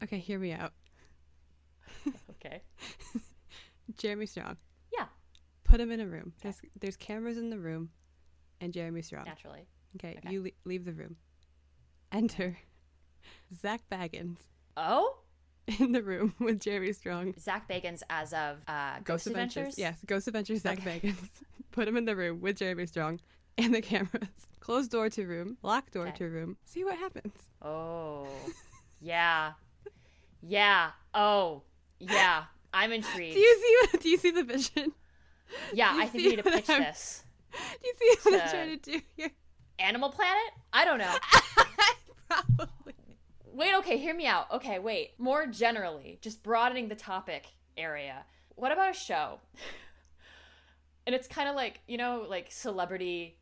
Okay, hear me out. Okay. Jeremy Strong. Yeah. Put him in a room. There's cameras in the room, and Jeremy Strong. Naturally. Okay. You leave the room. Enter Zach Baggins. Oh? In the room with Jeremy Strong. Zach Bagans as of Ghost Adventures? Yes, Ghost Adventures Zach Baggins. Put him in the room with Jeremy Strong and the cameras. Close door to room. Lock door to room. See what happens. Oh. Yeah. Yeah. Oh. Yeah. I'm intrigued. Do you see the vision? Yeah, I think we need to pitch this. Do you see what I'm trying to do here? Animal Planet? I don't know. Probably. Wait, okay, hear me out. Okay, wait. More generally, just broadening the topic area. What about a show? And it's kind of like, like celebrity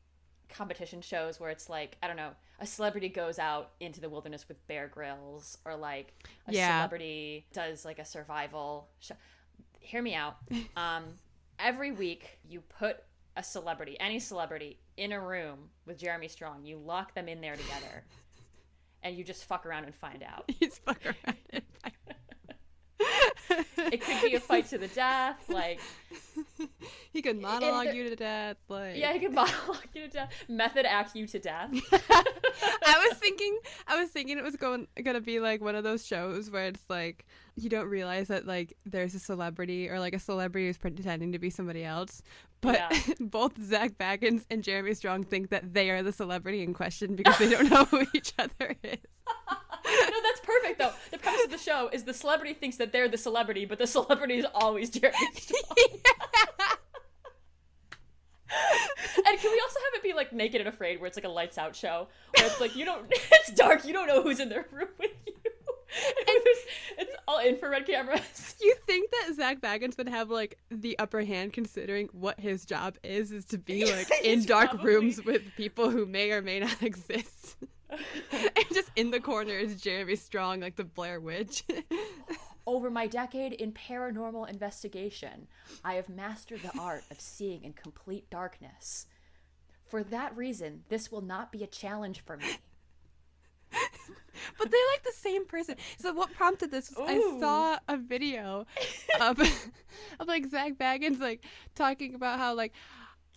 competition shows where it's like, I don't know, a celebrity goes out into the wilderness with Bear Grylls, or like a celebrity does like a survival show. Hear me out. Every week you put a celebrity, any celebrity, in a room with Jeremy Strong. You lock them in there together. And you just fuck around and find out. You just fuck around and find out. It could be a fight to the death, like... He could monologue you to death, like... Yeah, he could monologue you to death. Method act you to death. I was thinking it was gonna be like one of those shows where it's like, you don't realize that like there's a celebrity, or like a celebrity who's pretending to be somebody else. But both Zach Baggins and Jeremy Strong think that they are the celebrity in question because they don't know who each other is. No, that's perfect, though. The premise of the show is the celebrity thinks that they're the celebrity, but the celebrity is always Jeremy Strong. And can we also have it be like Naked and Afraid, where it's like a lights out show, where it's like it's dark, you don't know who's in the room with you. It's all infrared cameras. You think that Zach Baggins would have like the upper hand, considering what his job is to be like in dark rooms with people who may or may not exist. And just in the corner is Jeremy Strong, like the Blair Witch. Over my decade in paranormal investigation, I have mastered the art of seeing in complete darkness. For that reason, this will not be a challenge for me. But they're like the same person. So what prompted this was I saw a video of like Zach Baggins like talking about how like,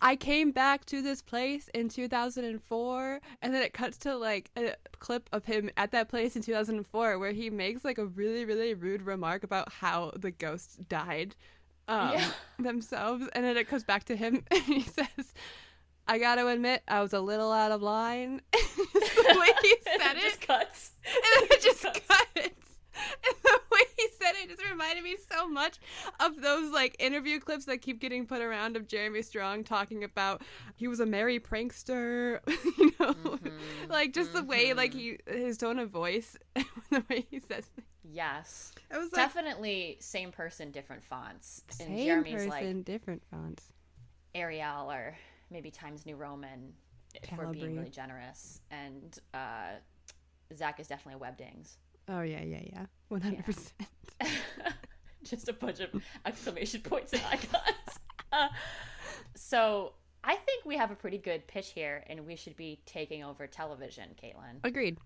I came back to this place in 2004, and then it cuts to like a clip of him at that place in 2004 where he makes like a really, really rude remark about how the ghosts died themselves, and then it goes back to him and he says, I gotta admit, I was a little out of line. The way he said it just cuts. And then it just cuts. And the way he said it just reminded me so much of those like interview clips that keep getting put around of Jeremy Strong talking about he was a merry prankster, like just the way like his tone of voice, the way he says things. Yes, I was definitely same person, different fonts. Same and Jeremy's person, like different fonts. Arial or maybe Times New Roman for being really generous, and Zach is definitely Webdings. Oh, yeah. 100%. Yeah. Just a bunch of exclamation points and icons. So I think we have a pretty good pitch here, and we should be taking over television, Caitlin. Agreed.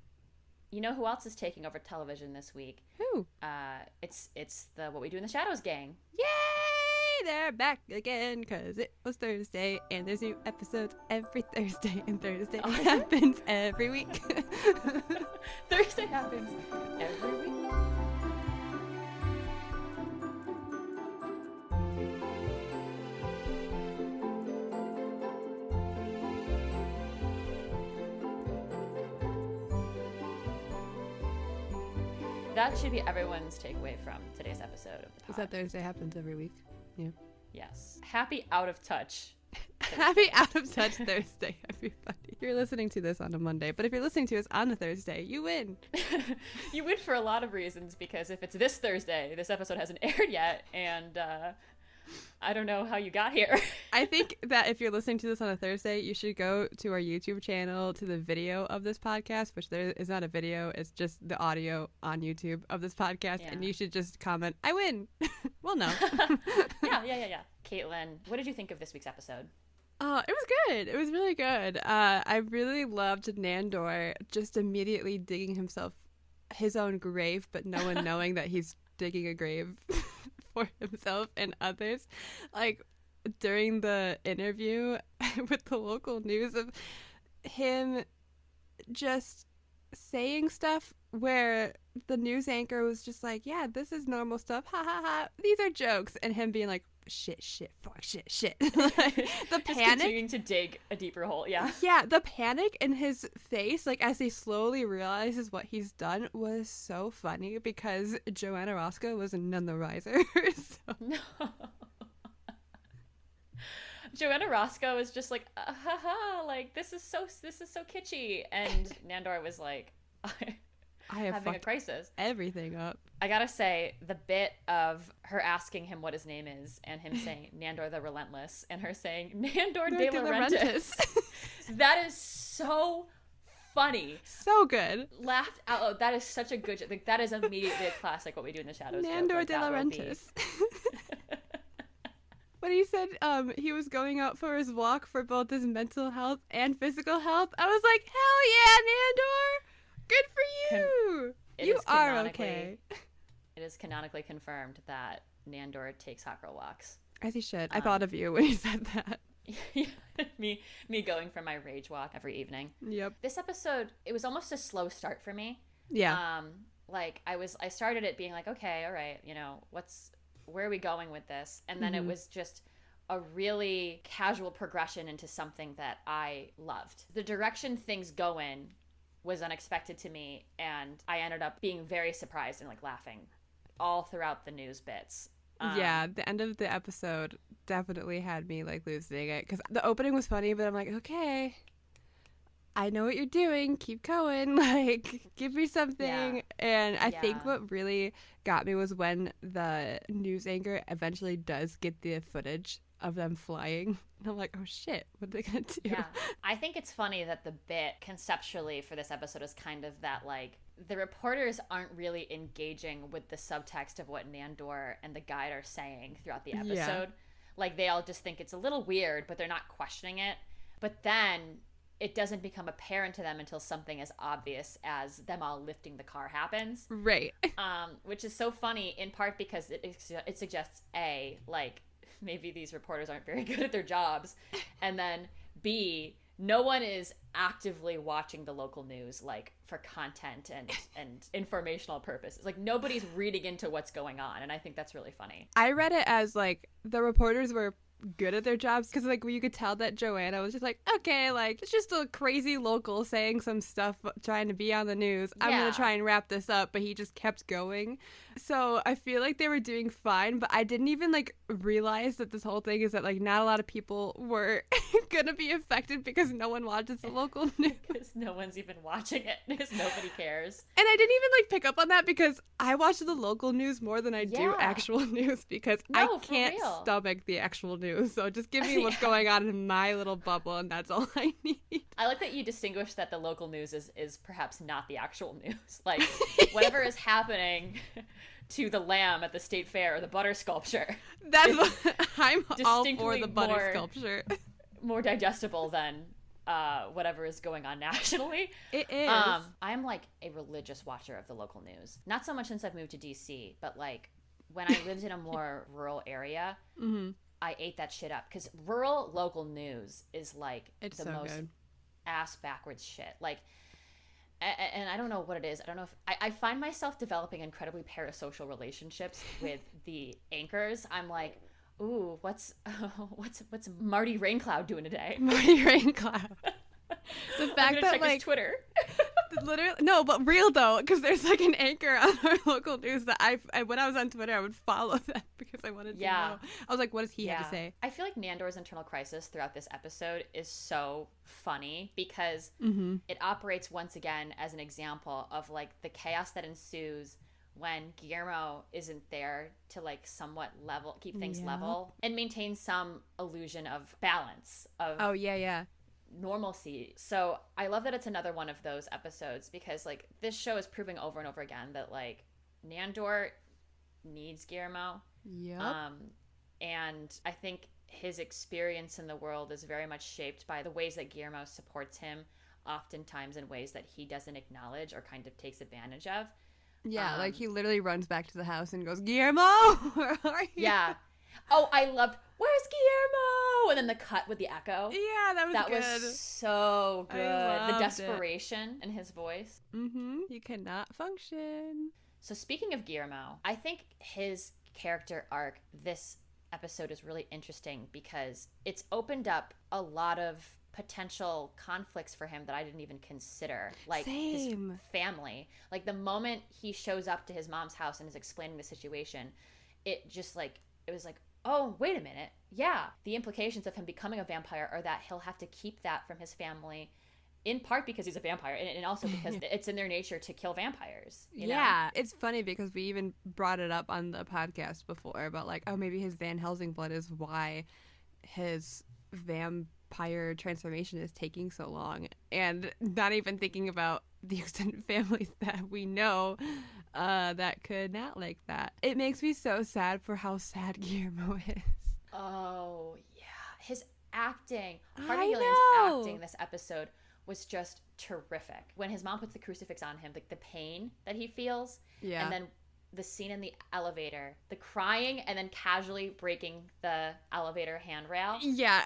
You know who else is taking over television this week? Who? It's the What We Do in the Shadows gang. Yay! They're back again because it was Thursday, and there's new episodes every Thursday, and Thursday happens every week. Thursday happens every week. That should be everyone's takeaway from today's episode of the pod. Is that Thursday happens every week? Yeah. Yes. Happy out of touch. Happy out of touch Thursday, everybody. You're listening to this on a Monday, but if you're listening to us on a Thursday, you win. You win for a lot of reasons, because if it's this Thursday, this episode hasn't aired yet, and I don't know how you got here. I think that if you're listening to this on a Thursday, you should go to our YouTube channel, to the video of this podcast, which there is not a video, it's just the audio on YouTube of this podcast, and you should just comment, I win. Well, no. Yeah. Caitlin, what did you think of this week's episode? Oh, it was good. It was really good. I really loved Nandor just immediately digging himself his own grave, but no one knowing that he's digging a grave for himself and others. Like during the interview with the local news of him just saying stuff where the news anchor was just like, yeah, this is normal stuff, ha ha ha, these are jokes, and him being like, shit, fuck, shit. Like, the just panic, continuing to dig a deeper hole. Yeah, the panic in his face, like as he slowly realizes what he's done, was so funny because Joanna Roscoe was none the wiser. So. No. Joanna Roscoe is just like, haha, like this is so kitschy, and Nandor was like, I have having a crisis. Everything up. I gotta say, the bit of her asking him what his name is, and him saying Nandor the Relentless, and her saying Nandor de Laurentiis. That is so funny. So good. Laughed out loud. That is such a good joke. Like, that is immediately a classic What We Do in the Shadows. Nandor de Laurentiis. When he said he was going out for his walk for both his mental health and physical health, I was like, hell yeah, Nandor! Good for you! You are okay. It is canonically confirmed that Nandor takes hot girl walks. As he should. I thought of you when he said that. me going for my rage walk every evening. Yep. This episode, it was almost a slow start for me. Yeah. Like I started it being like, okay, all right, you know, where are we going with this? And then it was just a really casual progression into something that I loved. The direction things go in was unexpected to me, and I ended up being very surprised and like laughing all throughout the news bits. Yeah, the end of the episode definitely had me like losing it, because the opening was funny, but I'm like, okay, I know what you're doing, keep going, like give me something. And I think what really got me was when the news anchor eventually does get the footage of them flying, and I'm like, oh shit, what are they gonna do? Yeah, I think it's funny that the bit conceptually for this episode is kind of that, like, the reporters aren't really engaging with the subtext of what Nandor and the guide are saying throughout the episode. Like, they all just think it's a little weird, but they're not questioning it. But then it doesn't become apparent to them until something as obvious as them all lifting the car happens. Right. Which is so funny, in part because it suggests, A, like, maybe these reporters aren't very good at their jobs, and then B, no one is actively watching the local news, like, for content and informational purposes. Like, nobody's reading into what's going on, and I think that's really funny. I read it as, like, the reporters were good at their jobs, because like you could tell that Joanna was just like, okay, like it's just a crazy local saying some stuff trying to be on the news, I'm gonna try and wrap this up, but he just kept going. So I feel like they were doing fine, but I didn't even like realize that this whole thing is that like not a lot of people were gonna be affected because no one watches the local news. Because no one's even watching it, because nobody cares. And I didn't even like pick up on that because I watch the local news more than I do actual news, because I can't stomach the actual news. So just give me what's going on in my little bubble, and that's all I need. I like that you distinguish that the local news is perhaps not the actual news. Like, whatever is happening to the lamb at the state fair or the butter sculpture. That's what I'm all for, the butter sculpture. More digestible than whatever is going on nationally. It is. I'm like a religious watcher of the local news. Not so much since I've moved to DC, but like when I lived in a more rural area, I ate that shit up, because rural local news is like it's the so most good. Ass backwards shit. Like, and I don't know what it is. I don't know if I find myself developing incredibly parasocial relationships with the anchors. I'm like, ooh, what's Marty Raincloud doing today? Marty Raincloud. The fact that check like his Twitter. Literally, no, but real though, because there's like an anchor on our local news that I when I was on Twitter, I would follow them because I wanted to know. I was like, what does he have to say? I feel like Nandor's internal crisis throughout this episode is so funny because it operates once again as an example of like the chaos that ensues when Guillermo isn't there to like somewhat keep things level and maintain some illusion of balance of normalcy. So I love that it's another one of those episodes, because like this show is proving over and over again that like Nandor needs Guillermo. And I think his experience in the world is very much shaped by the ways that Guillermo supports him, oftentimes in ways that he doesn't acknowledge or kind of takes advantage of. Yeah, like he literally runs back to the house and goes, Guillermo, where are you? Yeah. Oh, I loved, where's Guillermo? And then the cut with the echo. Yeah, that was that good. Was so good. The loved desperation in his voice. Mm-hmm. You cannot function. So speaking of Guillermo, I think his character arc this episode is really interesting because it's opened up a lot of potential conflicts for him that I didn't even consider. Like his family. Like the moment he shows up to his mom's house and is explaining the situation, it just like, it was like, oh, wait a minute. Yeah. The implications of him becoming a vampire are that he'll have to keep that from his family, in part because he's a vampire and also because it's in their nature to kill vampires. You know? It's funny because we even brought it up on the podcast before about like, oh, maybe his Van Helsing blood is why his vampire transformation is taking so long, and not even thinking about the extended families that we know that could not like that. It makes me so sad for how sad Guillermo is. Oh, yeah. His acting, Harvey Gilliam's acting this episode was just terrific. When his mom puts the crucifix on him, like the pain that he feels, and then the scene in the elevator, the crying, and then casually breaking the elevator handrail. Yeah.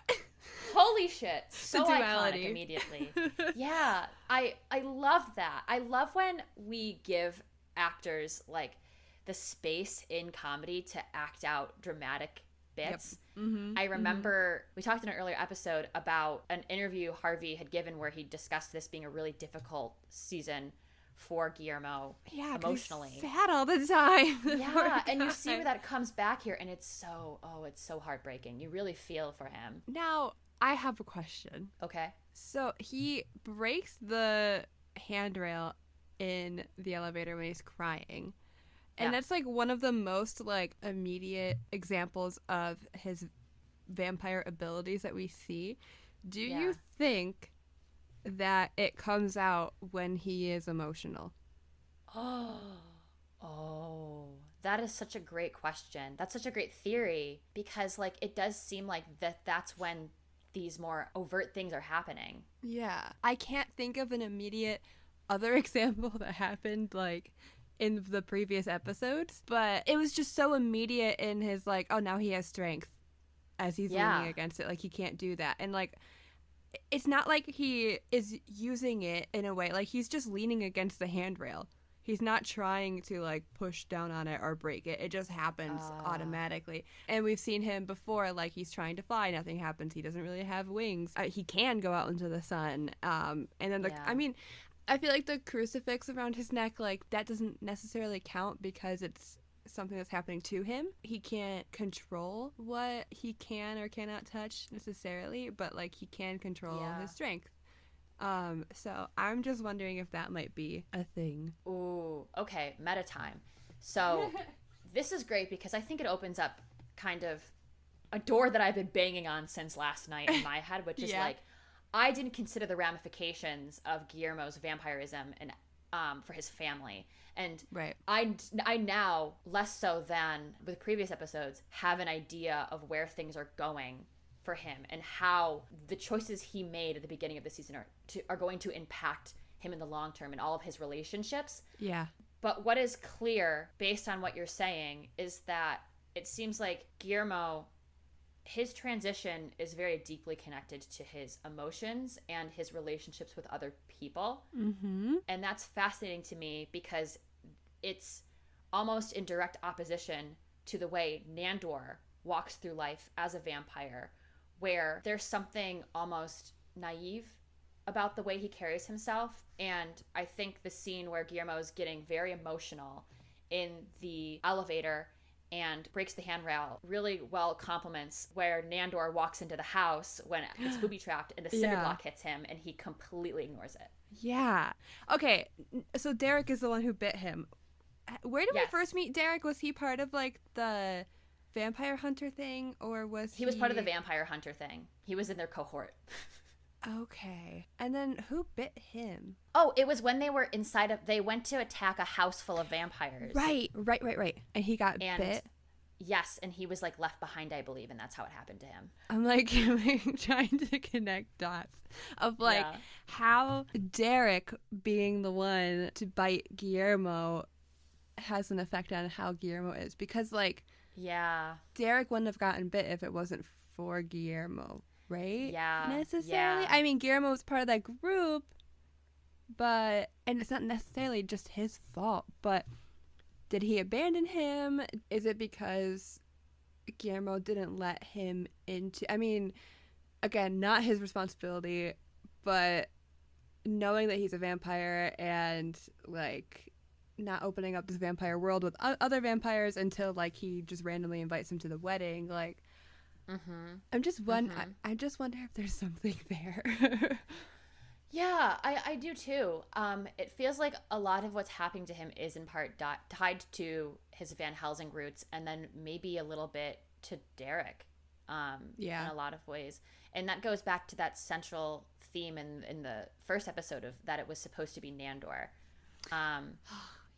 Holy shit. So iconic immediately. Yeah. I love that. I love when we give actors like the space in comedy to act out dramatic bits. Yep. Mm-hmm. I remember we talked in an earlier episode about an interview Harvey had given where he discussed this being a really difficult season for Guillermo emotionally. He's sad all the time. Yeah, and you see that comes back here, and it's so heartbreaking. You really feel for him. Now, I have a question. Okay. So he breaks the handrail in the elevator when he's crying. And that's like one of the most like immediate examples of his vampire abilities that we see. Do you think that it comes out when he is emotional? Oh, that is such a great question. That's such a great theory because like it does seem like that's when these more overt things are happening. Yeah. I can't think of an immediate other example that happened like in the previous episodes, but it was just so immediate in his like, oh, now he has strength as he's leaning against it. Like he can't do that. And like, it's not like he is using it in a way, like he's just leaning against the handrail. He's not trying to like push down on it or break it. It just happens automatically. And we've seen him before, like he's trying to fly, nothing happens. He doesn't really have wings. He can go out into the sun. And then I mean, I feel like the crucifix around his neck, like that doesn't necessarily count because it's something that's happening to him. He can't control what he can or cannot touch necessarily, but like he can control his strength. So I'm just wondering if that might be a thing. Ooh, okay, meta time. So this is great because I think it opens up kind of a door that I've been banging on since last night in my head, which is like, I didn't consider the ramifications of Guillermo's vampirism and for his family. And I now, less so than with previous episodes, have an idea of where things are going for him and how the choices he made at the beginning of the season are going to impact him in the long term and all of his relationships. Yeah. But what is clear, based on what you're saying, is that it seems like Guillermo, his transition is very deeply connected to his emotions and his relationships with other people. Mm-hmm. And that's fascinating to me because it's almost in direct opposition to the way Nandor walks through life as a vampire, where there's something almost naive about the way he carries himself. And I think the scene where Guillermo is getting very emotional in the elevator and breaks the handrail really well complements where Nandor walks into the house when it's booby-trapped and the cinder block hits him and he completely ignores it. Yeah. Okay, so Derek is the one who bit him. Where did we first meet Derek? Was he part of like the vampire hunter thing, or was he... He was part of the vampire hunter thing. He was in their cohort. Okay. And then who bit him? Oh, it was when they were they went to attack a house full of vampires. Right. And he got bit? Yes, and he was like left behind, I believe, and that's how it happened to him. I'm like trying to connect dots of like how Derek being the one to bite Guillermo has an effect on how Guillermo is, because like Yeah. Derek wouldn't have gotten bit if it wasn't for Guillermo, right? Yeah. Necessarily. Yeah. I mean, Guillermo was part of that group, but and it's not necessarily just his fault, but did he abandon him? Is it because Guillermo didn't let him into, I mean, again, not his responsibility, but knowing that he's a vampire and like not opening up this vampire world with other vampires until like he just randomly invites him to the wedding, like I'm just I just wonder if there's something there. Yeah, I do too. It feels like a lot of what's happening to him is in part tied to his Van Helsing roots, and then maybe a little bit to Derek. In a lot of ways, and that goes back to that central theme in the first episode of that it was supposed to be Nandor.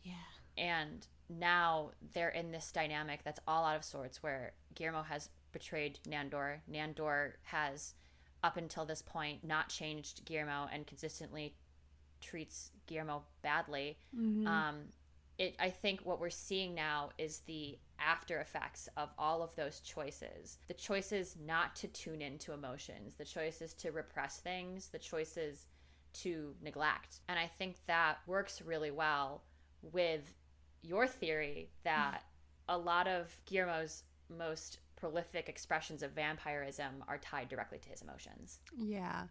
Yeah. And now they're in this dynamic that's all out of sorts, where Guillermo has betrayed Nandor. Nandor has, up until this point, not changed Guillermo and consistently treats Guillermo badly. I think what we're seeing now is the after effects of all of those choices. The choices not to tune into emotions, the choices to repress things, the choices to neglect. And I think that works really well with your theory that a lot of Guillermo's most prolific expressions of vampirism are tied directly to his emotions. Yeah.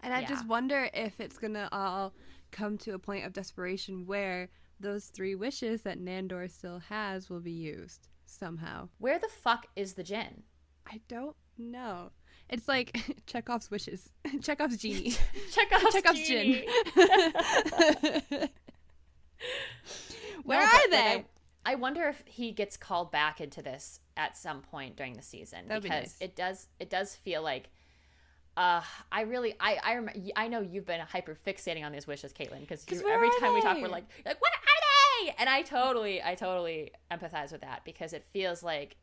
And I just wonder if it's going to all come to a point of desperation where those 3 wishes that Nandor still has will be used somehow. Where the fuck is the djinn? I don't know. It's like Chekhov's wishes. Chekhov's genie. Chekhov's genie. Where No, are but, they? like, I wonder if he gets called back into this at some point during the season. That'd because be nice. it does feel like I know you've been hyper fixating on these wishes, Caitlin, because every time we talk we're like what are they? And I totally empathize with that, because it feels like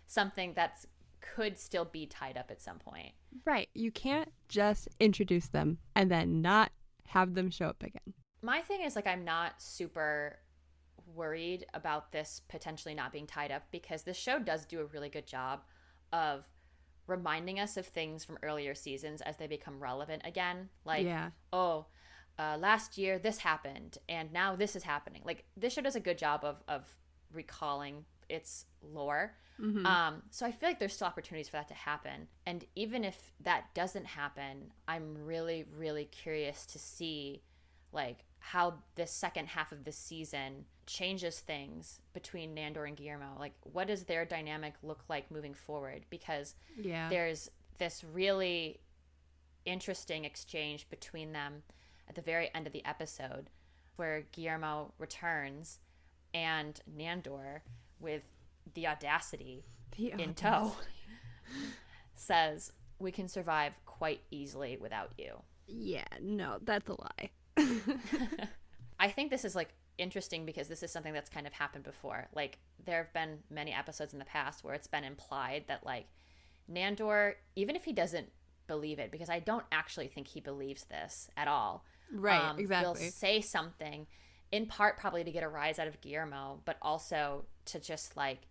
something that's could still be tied up at some point. Right. You can't just introduce them and then not have them show up again. My thing is, like, I'm not super worried about this potentially not being tied up, because this show does do a really good job of reminding us of things from earlier seasons as they become relevant again. Like, last year this happened and now this is happening. Like, this show does a good job of recalling its lore. So I feel like there's still opportunities for that to happen. And even if that doesn't happen, I'm really, really curious to see like how this second half of this season changes things between Nandor and Guillermo. Like, what does their dynamic look like moving forward? Because there's this really interesting exchange between them at the very end of the episode, where Guillermo returns and Nandor, with the audacity in tow, says, "We can survive quite easily without you." Yeah, no, that's a lie. I think this is like interesting because this is something that's kind of happened before. Like, there have been many episodes in the past where it's been implied that like Nandor, even if he doesn't believe it, because I don't actually think he believes this at all. Right, exactly. He'll say something, in part probably to get a rise out of Guillermo, but also to just like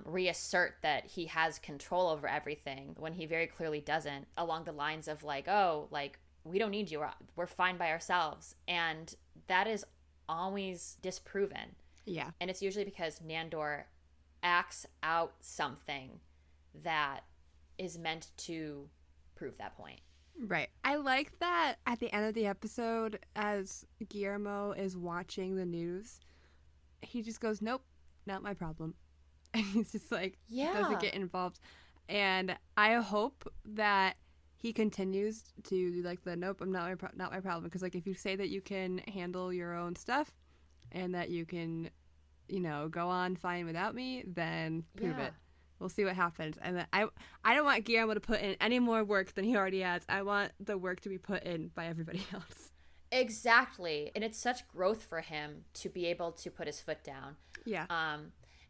reassert that he has control over everything when he very clearly doesn't, along the lines of like, oh, like, we don't need you, we're fine by ourselves. And that is always disproven. Yeah. And it's usually because Nandor acts out something that is meant to prove that point. Right. I like that at the end of the episode, as Guillermo is watching the news, he just goes, nope, not my problem. And he's just like, doesn't get involved. And I hope that he continues to do like the nope, I'm not my problem. Because like, if you say that you can handle your own stuff and that you can, you know, go on fine without me, then prove it. We'll see what happens. And then I don't want Guillermo to put in any more work than he already has. I want the work to be put in by everybody else. Exactly. And it's such growth for him to be able to put his foot down. Yeah.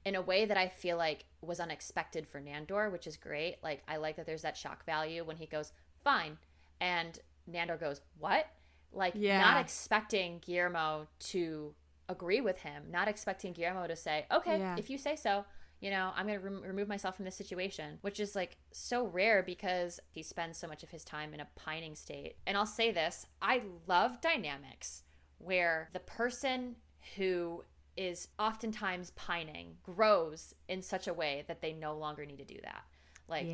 In a way that I feel like was unexpected for Nandor, which is great. Like, I like that there's that shock value when he goes, fine. And Nandor goes, what? Like, not expecting Guillermo to agree with him, not expecting Guillermo to say, okay, if you say so, you know, I'm going to remove myself from this situation, which is like so rare because he spends so much of his time in a pining state. And I'll say this, I love dynamics where the person who is oftentimes pining grows in such a way that they no longer need to do that. Like,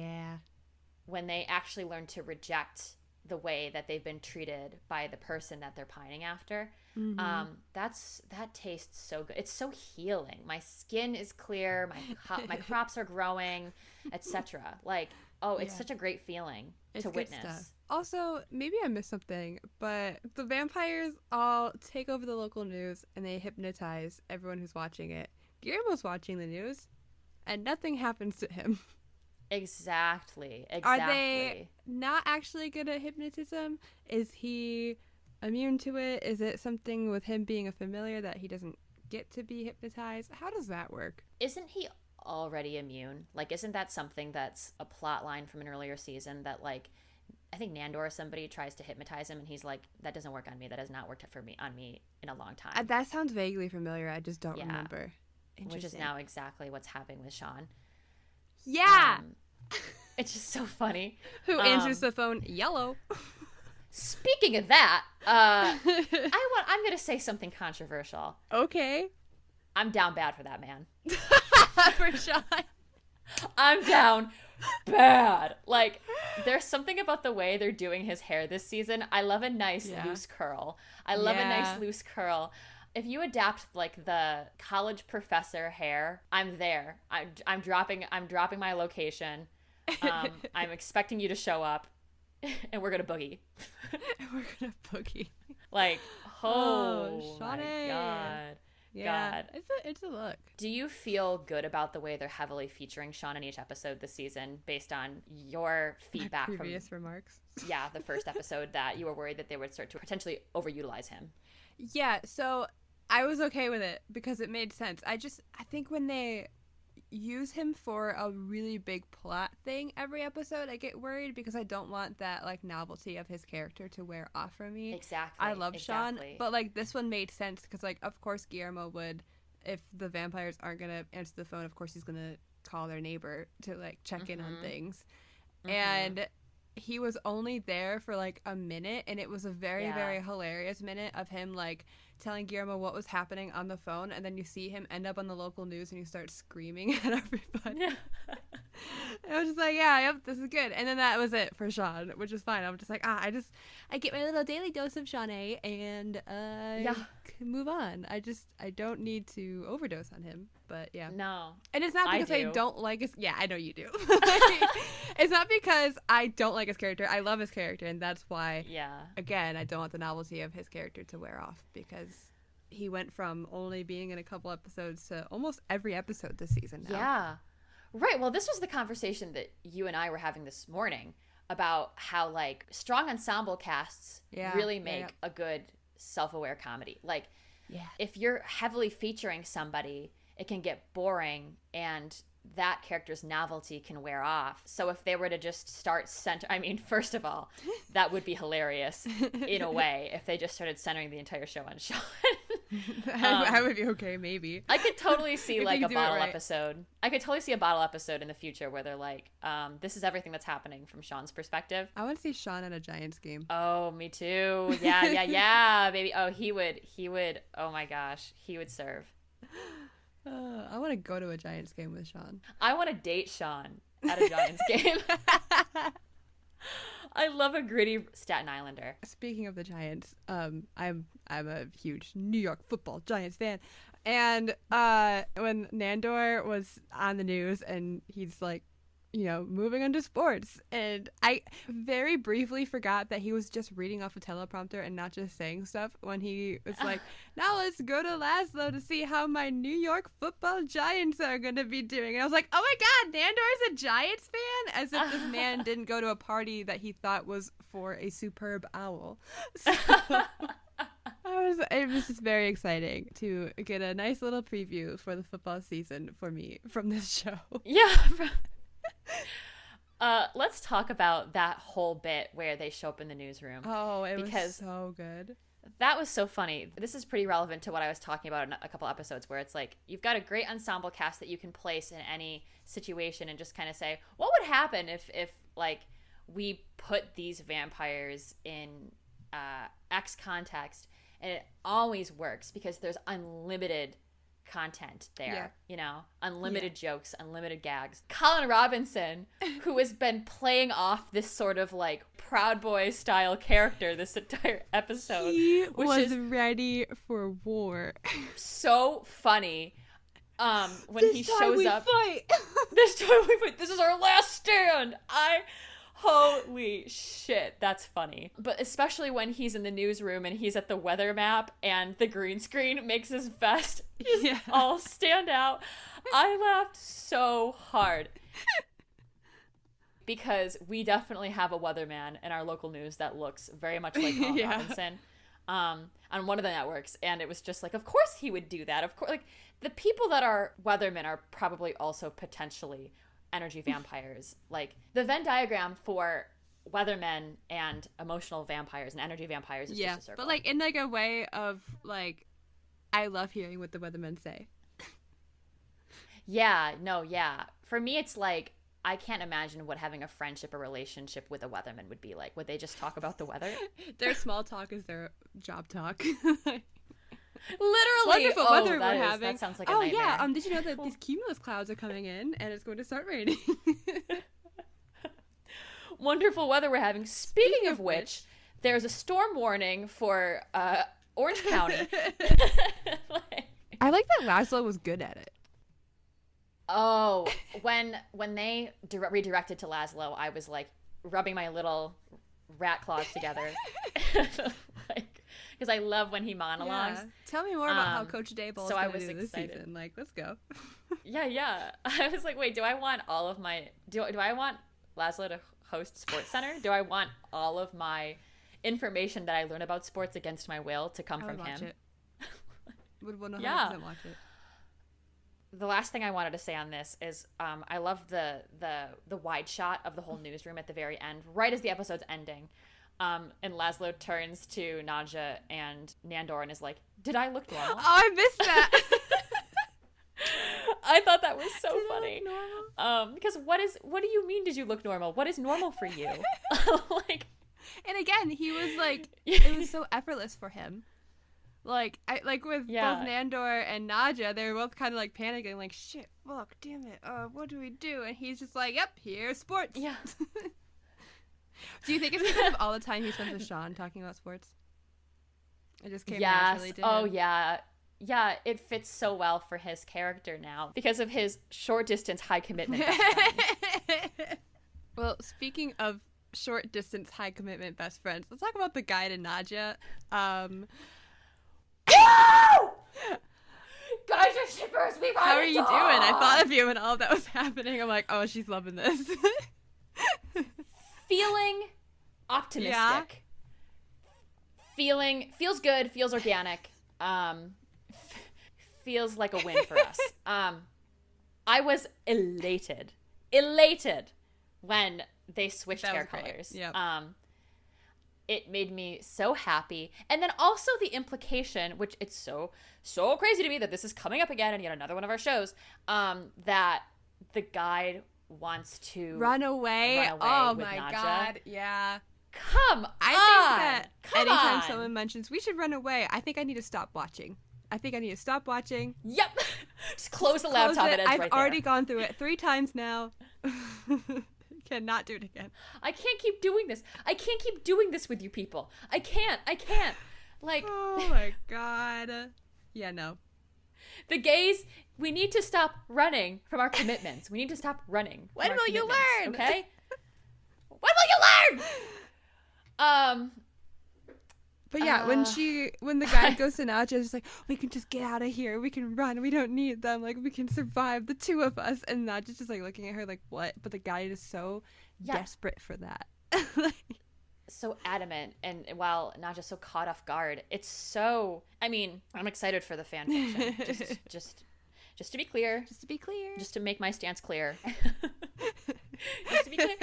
when they actually learn to reject the way that they've been treated by the person that they're pining after, that tastes so good. It's so healing. My skin is clear, my crops are growing, etc. Like, it's such a great feeling to witness. Also, maybe I missed something, but the vampires all take over the local news and they hypnotize everyone who's watching it. Guillermo's watching the news and nothing happens to him. Exactly. Are they not actually good at hypnotism? Is he immune to it? Is it something with him being a familiar that he doesn't get to be hypnotized? How does that work? Isn't he already immune? Like, isn't that something that's a plot line from an earlier season that, like, I think Nandor or somebody tries to hypnotize him and he's like, that doesn't work on me. That has not worked on me in a long time. That sounds vaguely familiar. I just don't remember. Which is now exactly what's happening with Sean. Yeah. It's just so funny. Who answers the phone? Yellow. Speaking of that, I'm going to say something controversial. Okay. I'm down bad for that man. For Sean. I'm down bad. Like, there's something about the way they're doing his hair this season. I love a nice loose curl. If you adapt like the college professor hair, I'm there. I'm dropping my location. I'm expecting you to show up, and we're gonna boogie. Like, Shawnee. My God. Yeah, God. It's a look. Do you feel good about the way they're heavily featuring Sean in each episode this season, based on your feedback from previous remarks? Yeah, the first episode, that you were worried that they would start to potentially overutilize him. Yeah, so I was okay with it because it made sense. I think when they use him for a really big plot thing every episode, I get worried because I don't want that like novelty of his character to wear off from me. Exactly. I love Sean, but like this one made sense because like of course Guillermo would, if the vampires aren't gonna answer the phone, of course he's gonna call their neighbor to like check in on things, and he was only there for like a minute, and it was a very very hilarious minute of him like telling Guillermo what was happening on the phone, and then you see him end up on the local news and he starts screaming at everybody. I was just like, this is good. And then that was it for Sean, which is fine. I'm just like, I get my little daily dose of Shawnee and move on. I don't need to overdose on him, but yeah. No. And it's not because I don't like his, I know you do. It's not because I don't like his character. I love his character, and that's why, again, I don't want the novelty of his character to wear off, because he went from only being in a couple episodes to almost every episode this season now. Yeah. Right. Well, this was the conversation that you and I were having this morning about how, like, strong ensemble casts really make a good self-aware comedy. Like, if you're heavily featuring somebody, it can get boring, and that character's novelty can wear off. So if they were to just start first of all, that would be hilarious in a way if they just started centering the entire show on Sean. I would be okay, maybe. I could totally see like a bottle episode. I could totally see a bottle episode in the future where they're like, this is everything that's happening from Sean's perspective. I want to see Sean at a Giants game. Oh, me too. Yeah, baby. Oh, he would. Oh my gosh, he would serve. I want to go to a Giants game with Sean. I want to date Sean at a Giants game. I love a gritty Staten Islander. Speaking of the Giants, I'm a huge New York football Giants fan, and when Nandor was on the news and he's like, moving on to sports, and I very briefly forgot that he was just reading off a teleprompter and not just saying stuff when he was like, now let's go to Laszlo to see how my New York football Giants are going to be doing. And I was like, oh my God, Nandor is a Giants fan? As if this man didn't go to a party that he thought was for a superb owl. So it was just very exciting to get a nice little preview for the football season for me from this show. Yeah. Let's talk about that whole bit where they show up in the newsroom. Oh, it was so good. That was so funny. This is pretty relevant to what I was talking about in a couple episodes, where it's like you've got a great ensemble cast that you can place in any situation and just kind of say, what would happen if like we put these vampires in X context, and it always works because there's unlimited content there, unlimited jokes, unlimited gags. Colin Robinson, who has been playing off this sort of like Proud Boy style character this entire episode, was ready for war. So funny. When he shows up, this time we fight. This is our last stand. Holy shit, that's funny. But especially when he's in the newsroom and he's at the weather map and the green screen makes his vest just all stand out. I laughed so hard. Because we definitely have a weatherman in our local news that looks very much like Colin Robinson on one of the networks. And it was just like, of course he would do that. Of course, like the people that are weathermen are probably also potentially energy vampires. Like the Venn diagram for weathermen and emotional vampires and energy vampires is just a circle. But like in like a way of like, I love hearing what the weathermen say. For me, it's like, I can't imagine what having a friendship or relationship with a weatherman would be like. Would they just talk about the weather? Their small talk is their job talk. Literally. Wonderful weather we're having. That sounds like a nightmare. Did you know that these cumulus clouds are coming in and it's going to start raining? Wonderful weather we're having. Speaking of which, there's a storm warning for Orange County. I like that Laszlo was good at it. Oh, when they redirected to Laszlo, I was like rubbing my little rat claws together. Because I love when he monologues. Yeah. Tell me more about how Coach Dayball is going to do this excited. season. Like, let's go. Yeah. I was like, wait, do I want all of my... Do I want Laszlo to host Sports Center? Do I want all of my information that I learn about sports against my will to come from him? Would 100% watch it. The last thing I wanted to say on this is I love the wide shot of the whole newsroom at the very end, right as the episode's ending. And Laszlo turns to Nadja and Nandor and is like, did I look normal? Oh, I missed that. I thought that was so funny. Because what do you mean did you look normal? What is normal for you? And again, he was like, it was so effortless for him. Like, with both Nandor and Nadja, they were both kind of like panicking, like, shit, fuck, damn it, what do we do? And he's just like, yep, here's sports. Yeah. Do you think it's because of all the time he spends with Sean talking about sports? It just came naturally to him. Oh, yeah. Yeah, it fits so well for his character now because of his short distance, high commitment best friend. Well, speaking of short distance, high commitment best friends, let's talk about the guy to Nadja. Guys are shippers. How are you doing? I thought of you when all of that was happening. I'm like, oh, she's loving this. Feeling optimistic. Feels good. Feels organic. Feels like a win for us. I was elated when they switched hair colors. Yep. It made me so happy. And then also the implication, which it's so crazy to me that this is coming up again in yet another one of our shows, that the guide wants to run away. Oh with my Nadja. God. Yeah. Come on. I think that anytime someone mentions we should run away, I think I need to stop watching. Yep. Just close the laptop. It ends I've right already there. gone through it 3 times now. Cannot do it again. I can't keep doing this. I can't keep doing this with you people. I can't. Like. Oh my God. Yeah, no. The gays, we need to stop running from our commitments. We need to stop running. When will you learn? Okay? When will you learn? But yeah, when the guy goes to Nadja, it's just like, we can just get out of here. We can run. We don't need them. Like, we can survive, the 2 of us. And Nadja's just like looking at her like, what? But the guy is so desperate for that. So adamant. And while Nadja's so caught off guard, it's so, I mean, I'm excited for the fan fiction. Just to be clear. Just to make my stance clear. Just to be clear.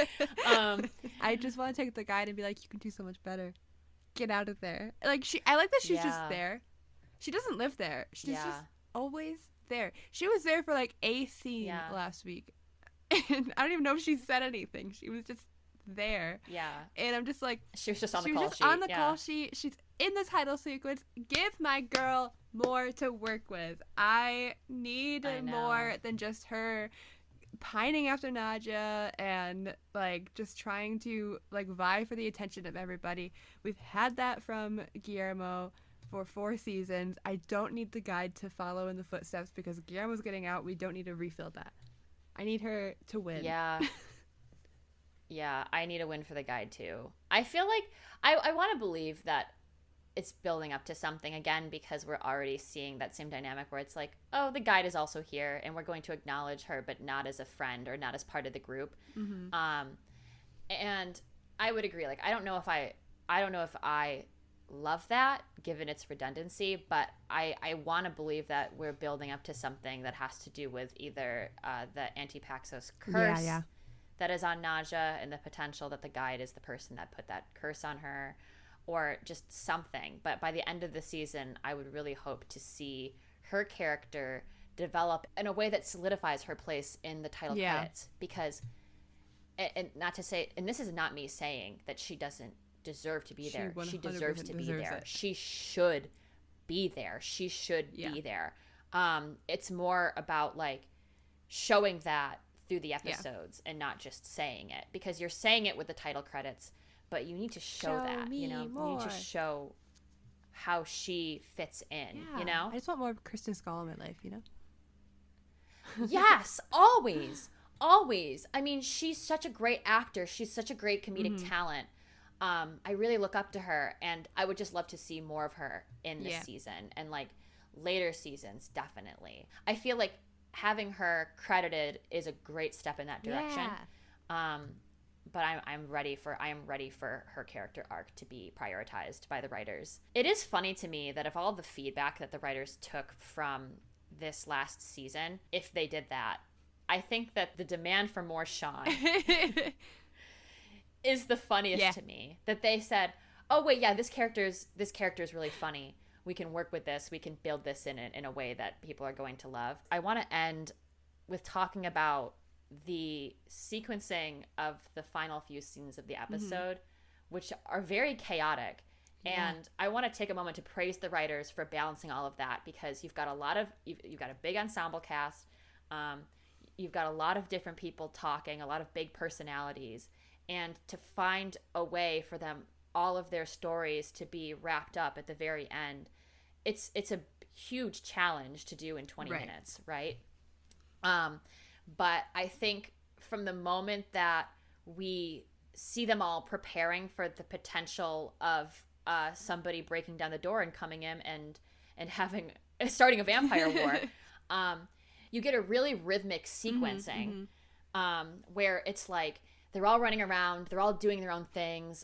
I just want to take the guide and be like, you can do so much better. get out of there. Like I like that she's just Yeah. there. She doesn't live there. She's Yeah. just always there. She was there for like a scene Yeah. last week. And I don't even know if she said anything. She was just there. Yeah. And I'm just like, She was just on the she call was just sheet. on the yeah. call sheet. She's in the title sequence. Give my girl more to work with. I need I know. more than just her pining after Nadja and like just trying to like vie for the attention of everybody. We've had that from Guillermo for 4 seasons. I don't need the guide to follow in the footsteps because Guillermo's getting out. We don't need to refill that. I need her to win. Yeah. Yeah, I need a win for the guide too. I feel like I want to believe that it's building up to something again because we're already seeing that same dynamic where it's like, oh, the guide is also here and we're going to acknowledge her, but not as a friend or not as part of the group. Mm-hmm. And I would agree. Like, I don't know if I love that given its redundancy, but I want to believe that we're building up to something that has to do with either the Anti-Paxos curse that is on Nadja and the potential that the guide is the person that put that curse on her, or just something. But by the end of the season, I would really hope to see her character develop in a way that solidifies her place in the title credits. Because, and not to say, and this is not me saying that she doesn't deserve to be there. She deserves to be there. She should be there. She should be there. It's more about like showing that through the episodes and not just saying it, because you're saying it with the title credits, but you need to show that, you know, you need to show how she fits in, you know? I just want more of Kristen Skull in my life, you know? Yes, always. Always. I mean, she's such a great actor. She's such a great comedic talent. I really look up to her, and I would just love to see more of her in this season and like later seasons, definitely. I feel like having her credited is a great step in that direction. But I am ready for her character arc to be prioritized by the writers. It is funny to me that if all the feedback that the writers took from this last season, if they did that, I think that the demand for more Sean is the funniest to me. That they said, "Oh wait, yeah, this character is really funny. We can work with this. We can build this in a way that people are going to love." I want to end with talking about the sequencing of the final few scenes of the episode, which are very chaotic. And I want to take a moment to praise the writers for balancing all of that, because you've got you've got a big ensemble cast. You've got a lot of different people talking, a lot of big personalities, and to find a way for them, all of their stories to be wrapped up at the very end, it's a huge challenge to do in 20 minutes, right? But I think from the moment that we see them all preparing for the potential of somebody breaking down the door and coming in and starting a vampire war, you get a really rhythmic sequencing where it's like they're all running around, they're all doing their own things.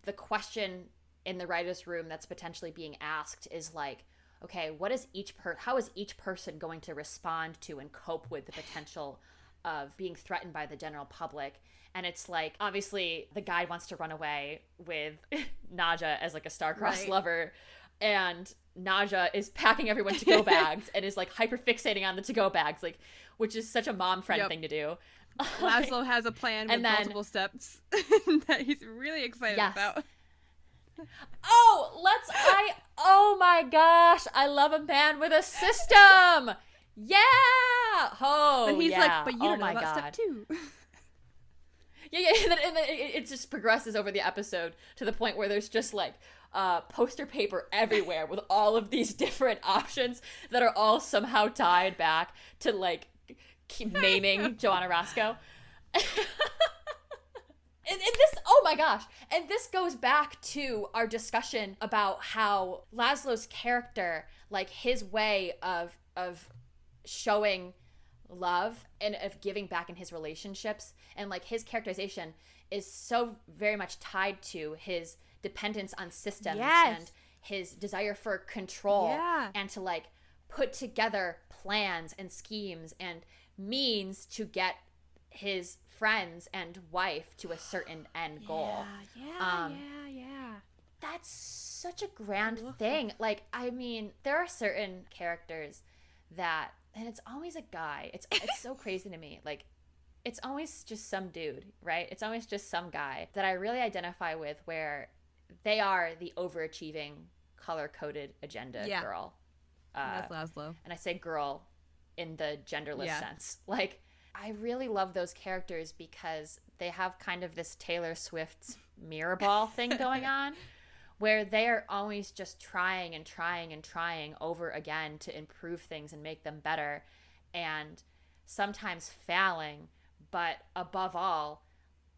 The question in the writer's room that's potentially being asked is like, okay, how is each person going to respond to and cope with the potential of being threatened by the general public? And it's like, obviously the guide wants to run away with Nadja as like a star-crossed lover, and Nadja is packing everyone to-go bags and is like hyper-fixating on the to-go bags, like, which is such a mom-friend thing to do. Laszlo has a plan with multiple steps that he's really excited about. Oh my gosh, I love a man with a system. Yeah. Oh, but he's like, but you don't know about step 2. Yeah. And then it just progresses over the episode to the point where there's just like poster paper everywhere with all of these different options that are all somehow tied back to like keep maiming Joanna Roscoe. And this, oh my gosh. And this goes back to our discussion about how Laszlo's character, like his way of showing love and of giving back in his relationships, and like his characterization is so very much tied to his dependence on systems and his desire for control and to like put together plans and schemes and means to get his friends and wife to a certain end goal. that's such a grand thing. Like, I mean, there are certain characters that, and it's always a guy. It's so crazy to me. Like, it's always just some dude, right? It's always just some guy that I really identify with, where they are the overachieving, color-coded agenda girl. That's Laszlo. And I say girl in the genderless sense. Like, I really love those characters because they have kind of this Taylor Swift mirror ball thing going on, where they are always just trying and trying and trying over again to improve things and make them better, and sometimes failing, but above all,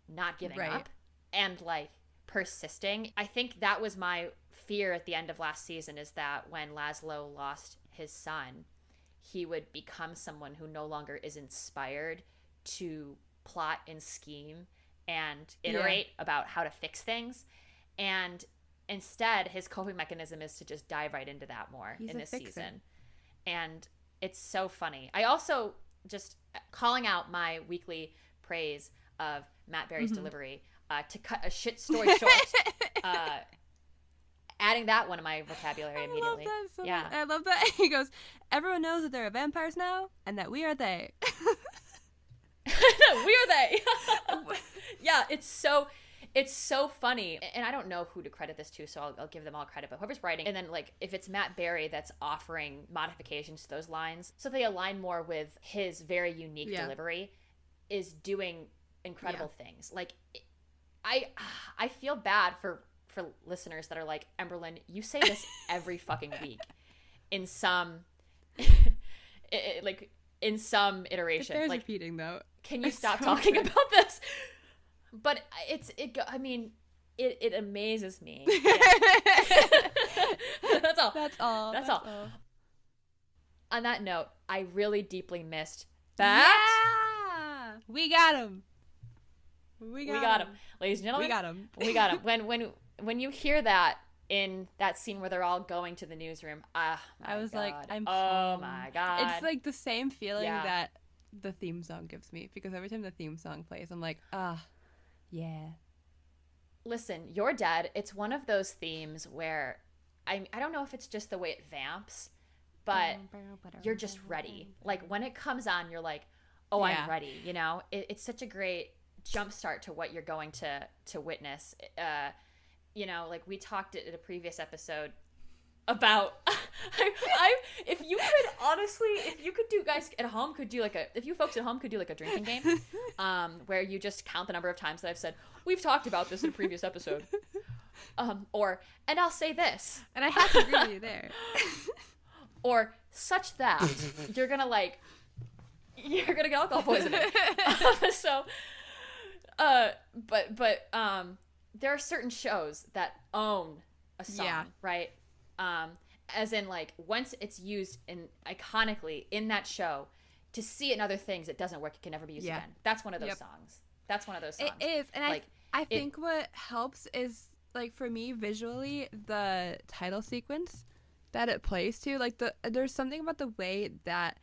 not giving up and like persisting. I think that was my fear at the end of last season, is that when Laszlo lost his son, he would become someone who no longer is inspired to plot and scheme and iterate about how to fix things. And instead, his coping mechanism is to just dive right into that more in this season. And it's so funny. I also, just calling out my weekly praise of Matt Berry's delivery, to cut a shit story short, adding that one to my vocabulary immediately. I love that so much. I love that. He goes, everyone knows that there are vampires now and that we are they. We are they. Yeah, it's so funny. And I don't know who to credit this to, so I'll give them all credit, but whoever's writing, and then like if it's Matt Berry that's offering modifications to those lines so they align more with his very unique delivery, is doing incredible things. Like, I feel bad for listeners that are like, Emberlyn, you say this every fucking week in some like in some iteration. There's like, repeating though. Can you stop talking about this? But I mean, it amazes me. That's all. That's all. On that note, I really deeply missed that. Yeah! We got him. We got him. Ladies and gentlemen. We got him. We got him. When you hear that in that scene where they're all going to the newsroom, I was like, I'm oh my God. It's like the same feeling that the theme song gives me, because every time the theme song plays, I'm like, yeah. Listen, You're Dead, it's one of those themes where I don't know if it's just the way it vamps, but you're just ready. Like, when it comes on, you're like, oh, I'm ready. You know, it's such a great jumpstart to what you're going to witness. You know, like we talked at a previous episode about if you guys at home could do if you folks at home could do like a drinking game, where you just count the number of times that I've said, we've talked about this in a previous episode, and I'll say this, and I have to agree with you there, or such that you're gonna get alcohol poisoning. But there are certain shows that own a song, right? As in, like, once it's used iconically in that show, to see it in other things, it doesn't work. It can never be used again. That's one of those songs. That's one of those songs. It is, and like, I think what helps is, like, for me visually, the title sequence that it plays to. Like, there's something about the way that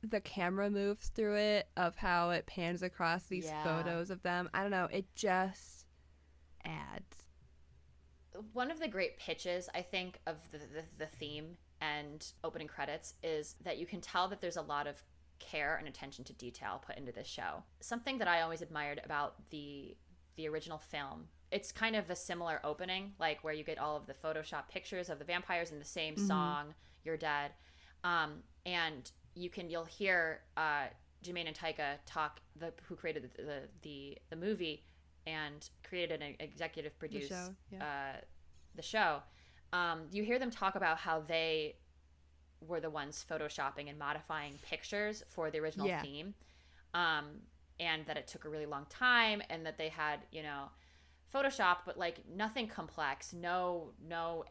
the camera moves through it, of how it pans across these photos of them. I don't know. It just adds. One of the great pitches, I think, of the theme and opening credits is that you can tell that there's a lot of care and attention to detail put into this show. Something that I always admired about the original film, it's kind of a similar opening, like where you get all of the Photoshop pictures of the vampires in the same song, You're Dead. And you'll hear Jermaine and Taika talk, who created the movie and created and executive produced the show. You hear them talk about how they were the ones photoshopping and modifying pictures for the original theme, and that it took a really long time, and that they had, Photoshop, but like nothing complex, no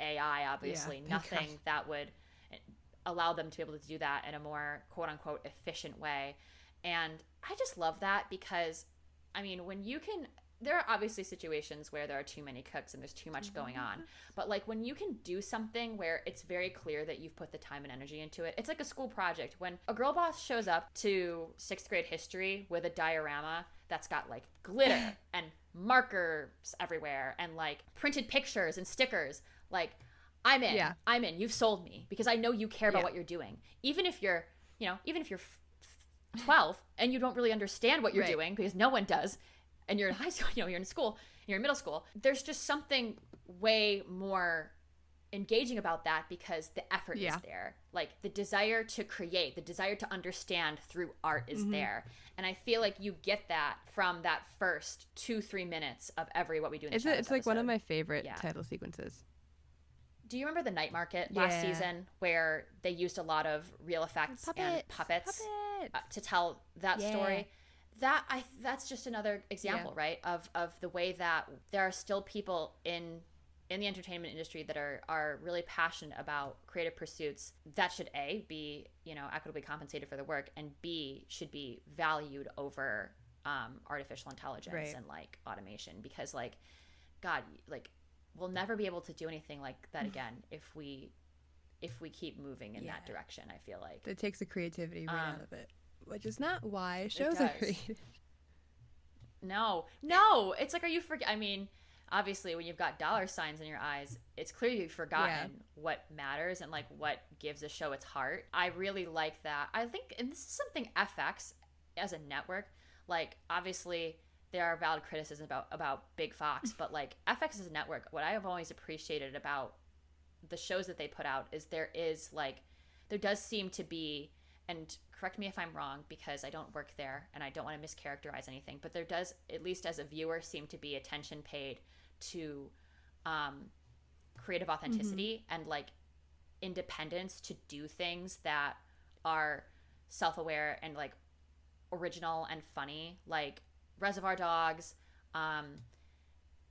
AI, obviously, nothing that would allow them to be able to do that in a more quote unquote efficient way. And I just love that, because I mean, there are obviously situations where there are too many cooks and there's too much going on. But like, when you can do something where it's very clear that you've put the time and energy into it, it's like a school project. When a girl boss shows up to 6th grade history with a diorama that's got like glitter and markers everywhere and like printed pictures and stickers, like I'm in. Yeah. I'm in. You've sold me because I know you care about Yeah. what you're doing. Even if you're, you know, even if you're 12 and you don't really understand what you're Right. doing, because no one does, and you're in high school, you know, you're in school, you're in middle school, there's just something way more engaging about that because the effort is there. Like the desire to create, the desire to understand through art is there. And I feel like you get that from that first 2-3 minutes of every What We Do in the Shadows It's like one of episode. my favorite title sequences. Do you remember the night market last season where they used a lot of real effects and puppets. To tell that story? That's just another example, right? Of the way that there are still people in the entertainment industry that are really passionate about creative pursuits that should A, be, you know, equitably compensated for the work, and B, should be valued over artificial intelligence and like automation, because like, God, like we'll never be able to do anything like that again if we keep moving in that direction. I feel like it takes the creativity right out of it, which is not why shows are created. No, it's like, are you I mean, obviously when you've got dollar signs in your eyes, it's clear you've forgotten what matters and like what gives a show its heart. I really like that. I think, and this is something FX as a network, like obviously there are valid criticisms about Big Fox, but like FX as a network, what I have always appreciated about the shows that they put out is there does seem to be, and correct me if I'm wrong because I don't work there and I don't want to mischaracterize anything, but there does, at least as a viewer, seem to be attention paid to creative authenticity and like independence to do things that are self-aware and like original and funny, like Reservoir Dogs,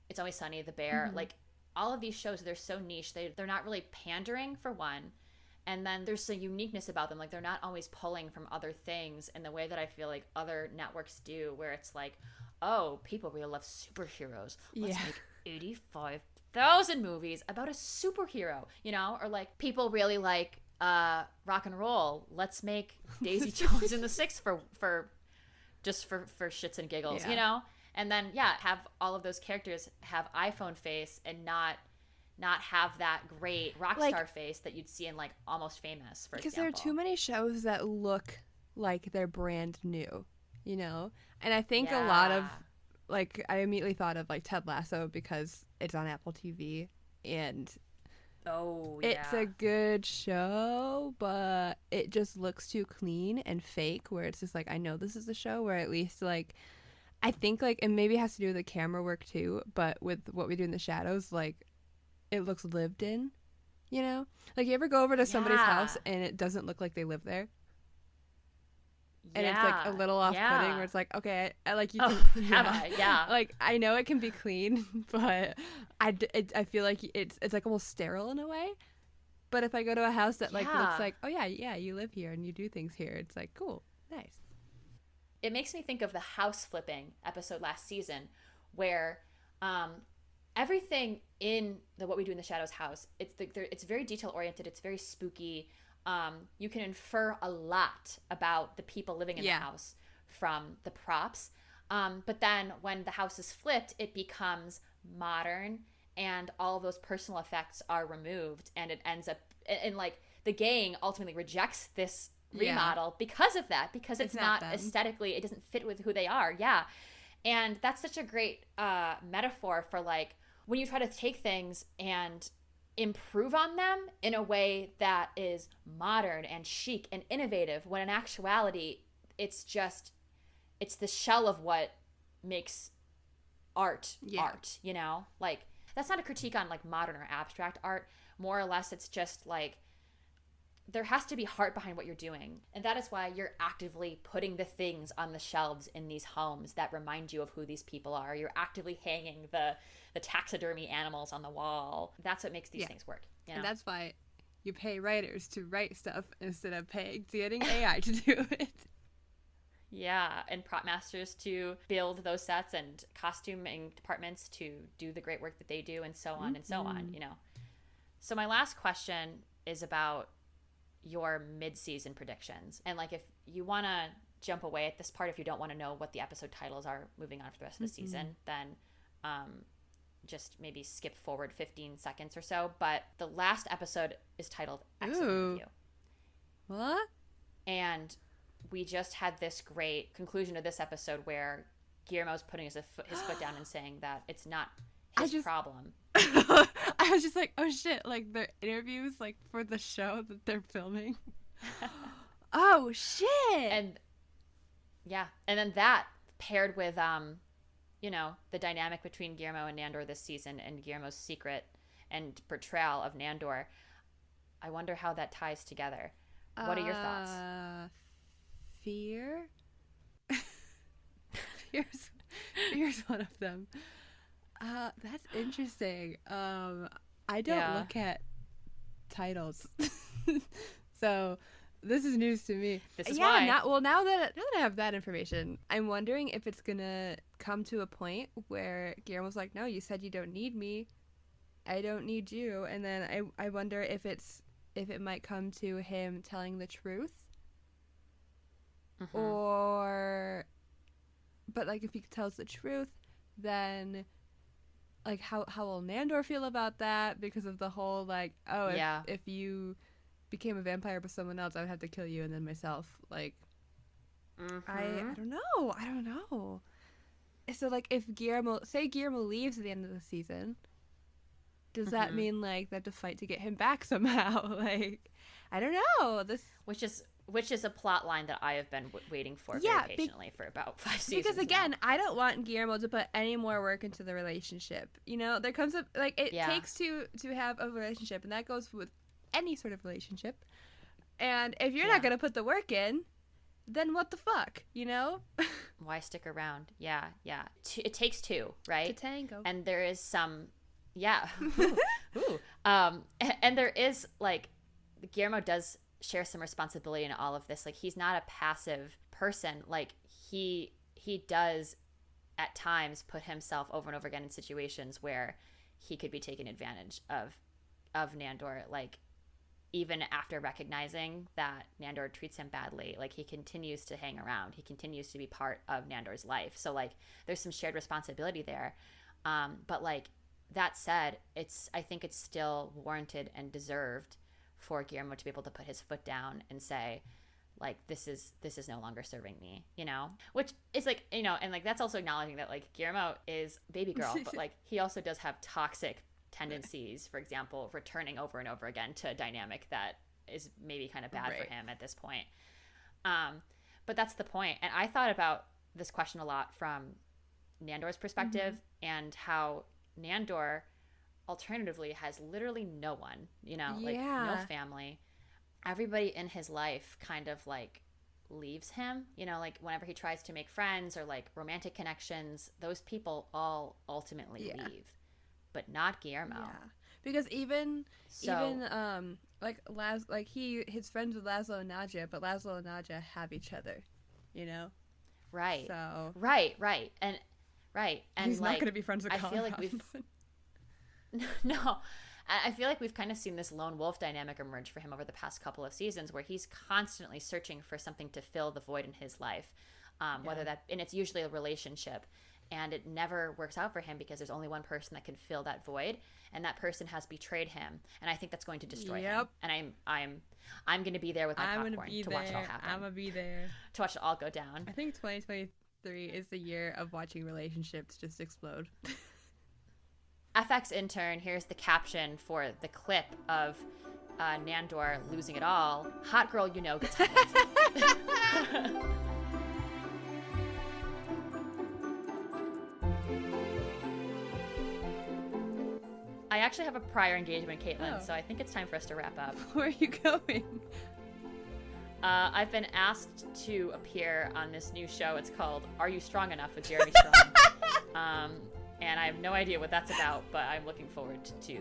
It's Always Sunny, The Bear, like all of these shows, they're so niche. They're not really pandering, for one, and then there's a uniqueness about them. Like they're not always pulling from other things in the way that I feel like other networks do, where it's like, oh, people really love superheroes. Let's make 85,000 movies about a superhero, you know? Or like people really like rock and roll. Let's make Daisy Jones and the Six for shits and giggles, you know? And then have all of those characters have iPhone face and not have that great rock star face that you'd see in like Almost Famous, for example. Because there are too many shows that look like they're brand new, you know? And I think a lot of, like, I immediately thought of like Ted Lasso because it's on Apple TV and it's a good show, but it just looks too clean and fake, where it's just like, I know this is a show, where at least like, I think like, and maybe it has to do with the camera work too, but with What We Do in the Shadows, like, it looks lived in, you know? Like, you ever go over to somebody's house and it doesn't look like they live there? And it's like a little off-putting, where it's like, okay, I like you. Like, I know it can be clean, but I feel like it's like almost sterile in a way. But if I go to a house that like looks like, oh yeah, you live here and you do things here, it's like, cool, nice. It makes me think of the house flipping episode last season, where everything in the What We Do in the Shadows house, it's very detail oriented, it's very spooky. You can infer a lot about the people living in the house from the props. But then when the house is flipped, it becomes modern and all of those personal effects are removed, and it ends up, and like the gang ultimately rejects this remodel because of that, because it's not aesthetically, it doesn't fit with who they are. And that's such a great metaphor for like when you try to take things and improve on them in a way that is modern and chic and innovative, when in actuality it's the shell of what makes art, you know? Like, that's not a critique on like modern or abstract art. More or less, it's just like there has to be heart behind what you're doing. And that is why you're actively putting the things on the shelves in these homes that remind you of who these people are. You're actively hanging the taxidermy animals on the wall. That's what makes these things work. You know? And that's why you pay writers to write stuff instead of getting AI to do it. Yeah, and prop masters to build those sets, and costuming departments to do the great work that they do, and so on and so on, you know. So my last question is about your mid-season predictions. And like, if you want to jump away at this part if you don't want to know what the episode titles are moving on for the rest of the season. Then just maybe skip forward 15 seconds or so. But the last episode is titled Exit Interview. What? And we just had this great conclusion to this episode where Guillermo's putting his foot down and saying that it's not his problem. I was just like, oh shit, like the interviews like for the show that they're filming. Oh shit. And yeah, and then that paired with you know, the dynamic between Guillermo and Nandor this season and Guillermo's secret and portrayal of Nandor, I wonder how that ties together. What are your thoughts? Fear? Fear's one of them. That's interesting. I don't look at titles. So this is news to me. This is why. Now that I have that information, I'm wondering if it's gonna come to a point where Guillermo's like, no, you said you don't need me. I don't need you. And then I wonder if it might come to him telling the truth. But like if he tells the truth, then like how will Nandor feel about that, because of the whole like, if you became a vampire with someone else, I would have to kill you and then myself. Like I don't know. So like if Guillermo leaves at the end of the season, does that mean like they have to fight to get him back somehow? Like I don't know. Which is a plot line that I have been waiting for very patiently for about 5 seasons. Because again, I don't want Guillermo to put any more work into the relationship. You know, there comes up like it takes to have a relationship, and that goes with any sort of relationship. And if you're not gonna put the work in, then what the fuck, you know? Why stick around? Yeah. It takes two, right? To tango. And there is some, Ooh. And there is like, Guillermo does share some responsibility in all of this. Like he's not a passive person. Like he does at times put himself over and over again in situations where he could be taken advantage of Nandor. Like even after recognizing that Nandor treats him badly, like he continues to hang around. He continues to be part of Nandor's life. So like there's some shared responsibility there. But like that said, I think it's still warranted and deserved for Guillermo to be able to put his foot down and say, like, this is no longer serving me, you know? Which is like, you know, and like that's also acknowledging that like Guillermo is baby girl, but like he also does have toxic tendencies, for example, returning over and over again to a dynamic that is maybe kind of bad for him at this point. But that's the point. And I thought about this question a lot from Nandor's perspective and how Nandor alternatively has literally no one, you know, like no family. Everybody in his life kind of like leaves him, you know, like whenever he tries to make friends or like romantic connections, those people all ultimately leave, but not Guillermo. Because even he's friends with Laszlo and Nadja, but Laszlo and Nadja have each other, you know? Right. So Right. And he's like, not going to be friends with Colin. I feel like No, I feel like we've kind of seen this lone wolf dynamic emerge for him over the past couple of seasons, where he's constantly searching for something to fill the void in his life, whether that, and it's usually a relationship, and it never works out for him because there's only one person that can fill that void, and that person has betrayed him, and I think that's going to destroy him. And I'm going to be there with my popcorn to watch it all happen. I'm gonna be there to watch it all go down. I think 2023 is the year of watching relationships just explode. FX intern, here's the caption for the clip of Nandor losing it all. Hot girl you know gets hit. I actually have a prior engagement, Caitlin, so I think it's time for us to wrap up. Where are you going? I've been asked to appear on this new show. It's called Are You Strong Enough with Jeremy Strong. And I have no idea what that's about, but I'm looking forward to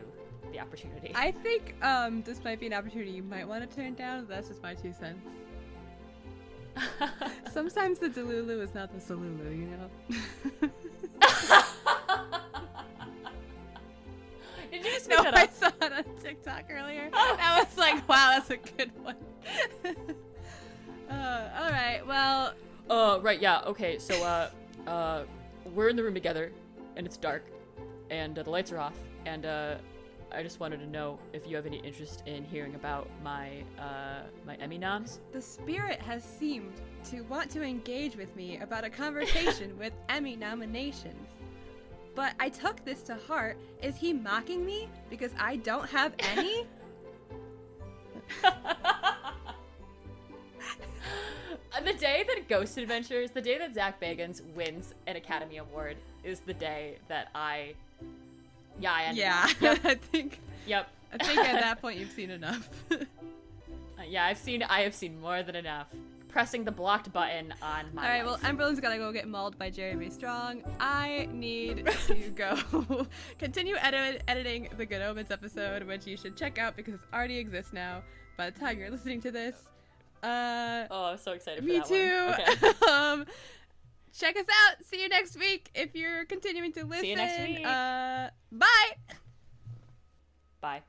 the opportunity. I think this might be an opportunity you might want to turn down. That's just my 2 cents. Sometimes the delulu is not the salulu, you know? Did you just make that up? I saw it on TikTok earlier. That was like, wow, that's a good one. All right, well, Right, yeah, okay, so, we're in the room together, and it's dark, and the lights are off, and, I just wanted to know if you have any interest in hearing about my Emmy noms. The spirit has seemed to want to engage with me about a conversation with Emmy nominations. But I took this to heart. Is he mocking me because I don't have any? The day that Ghost Adventures, the day that Zach Bagans wins an Academy Award is the day that I ended it. Yep. I think at that point you've seen enough. Yeah, I have seen more than enough. Pressing the blocked button on my Alright, life. well, Emberlin's gotta go get mauled by Jeremy Strong. I need to go continue editing the Good Omens episode, which you should check out because it already exists now by the time you're listening to this. I'm so excited for me that too. one. Okay. Check us out. See you next week if you're continuing to listen. See you next week. Bye. Bye.